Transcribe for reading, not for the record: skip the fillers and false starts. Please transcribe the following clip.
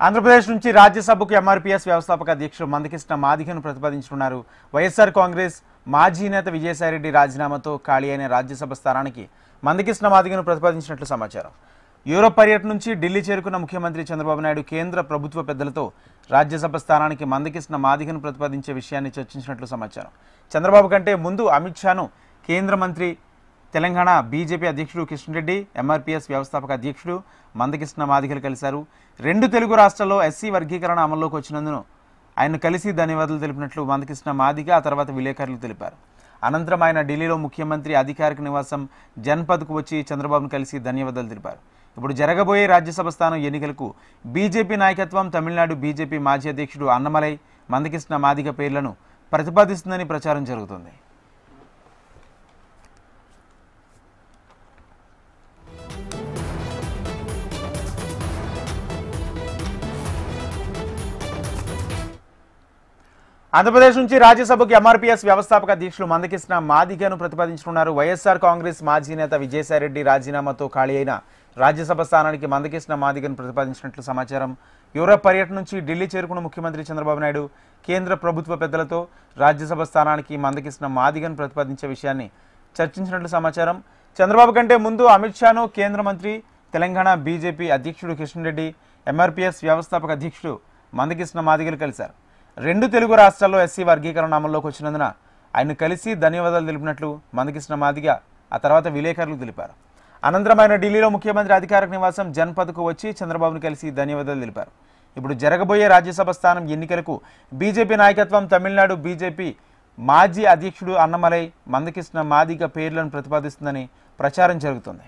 ఆంధ్రప్రదేశ్ నుంచి రాజ్యసభకు ఎంఆర్పీఎస్ వ్యవస్థాపక అధ్యక్షుడు మందకృష్ణ మాదిగను ప్రతిపాదించనున్నారు. వైఎస్ఆర్ కాంగ్రెస్ మాజీ నేత విజయసాయిరెడ్డి రాజీనామాతో ఖాళీ అయిన రాజ్యసభ స్థానానికి మందకృష్ణ మాదిగను ప్రతిపాదించినట్లు సమాచారం. యూరోప్ పర్యటన నుంచి ఢిల్లీ చేరుకున్న ముఖ్యమంత్రి చంద్రబాబు నాయుడు కేంద్ర ప్రభుత్వ పెద్దలతో రాజ్యసభ స్థానానికి మందకృష్ణ మాదిగను ప్రతిపాదించే విషయాన్ని చర్చించినట్లు సమాచారం. చంద్రబాబు కంటే ముందు అమిత్ షాను కేంద్ర మంత్రి, తెలంగాణ బీజేపీ అధ్యక్షుడు కిషన్ రెడ్డి, ఎంఆర్పీఎస్ వ్యవస్థాపక అధ్యక్షుడు మందకృష్ణ మాదిగలు కలిశారు. 2 తెలుగు రాష్ట్రాల్లో ఎస్సీ వర్గీకరణ అమల్లోకి వచ్చినందున ఆయన కలిసి ధన్యవాదాలు తెలిపినట్లు మందకృష్ణ మాదిగ ఆ తర్వాత విలేకరులు తెలిపారు. అనంతరం ఆయన ఢిల్లీలో ముఖ్యమంత్రి అధికారిక నివాసం జన్పథ్కు వచ్చి చంద్రబాబును కలిసి ధన్యవాదాలు తెలిపారు. ఇప్పుడు జరగబోయే రాజ్యసభ స్థానం ఎన్నికలకు బీజేపీ నాయకత్వం తమిళనాడు బీజేపీ మాజీ అధ్యక్షుడు అన్నమలై, మందకృష్ణ మాదిగ పేర్లను ప్రతిపాదిస్తుందని ప్రచారం జరుగుతుంది. ఆంధ్రప్రదేశ్ నుంచి రాజ్యసభకు ఎంఆర్పీఎస్ వ్యవస్థాపక అధ్యక్షులు మందకృష్ణ మాదిగను ప్రతిపాదించనున్నారు. వైఎస్ఆర్ కాంగ్రెస్ మాజీ నేత విజయసాయిరెడ్డి రాజీనామాతో ఖాళీ అయిన రాజ్యసభ స్థానానికి మందకృష్ణ మాదిగను ప్రతిపాదించినట్లు సమాచారం. యూరోప్ పర్యటన నుంచి ఢిల్లీ చేరుకున్న ముఖ్యమంత్రి చంద్రబాబు నాయుడు కేంద్ర ప్రభుత్వ పెద్దలతో రాజ్యసభ స్థానానికి మందకృష్ణ మాదిగను ప్రతిపాదించే విషయాన్ని చర్చించినట్లు సమాచారం. చంద్రబాబు కంటే ముందు అమిత్ షాను కేంద్ర మంత్రి, తెలంగాణ బీజేపీ అధ్యక్షుడు కిషన్ రెడ్డి, ఎంఆర్పీఎస్ వ్యవస్థాపక అధ్యక్షుడు మందకృష్ణ మాదిగలు కలిశారు. 2 తెలుగు రాష్ట్రాల్లో ఎస్సీ వర్గీకరణ అమల్లోకి వచ్చినందున ఆయన కలిసి ధన్యవాదాలు తెలిపినట్లు మందకృష్ణ మాదిగ ఆ తర్వాత విలేకరులు తెలిపారు. అనంతరం ఆయన ఢిల్లీలో ముఖ్యమంత్రి అధికారిక నివాసం జన్పథ్కు వచ్చి చంద్రబాబును కలిసి ధన్యవాదాలు తెలిపారు. ఇప్పుడు జరగబోయే రాజ్యసభ స్థానం ఎన్నికలకు బీజేపీ నాయకత్వం తమిళనాడు బీజేపీ మాజీ అధ్యక్షుడు అన్నమలై, మందకృష్ణ మాదిగ పేర్లను ప్రతిపాదిస్తుందని ప్రచారం జరుగుతుంది.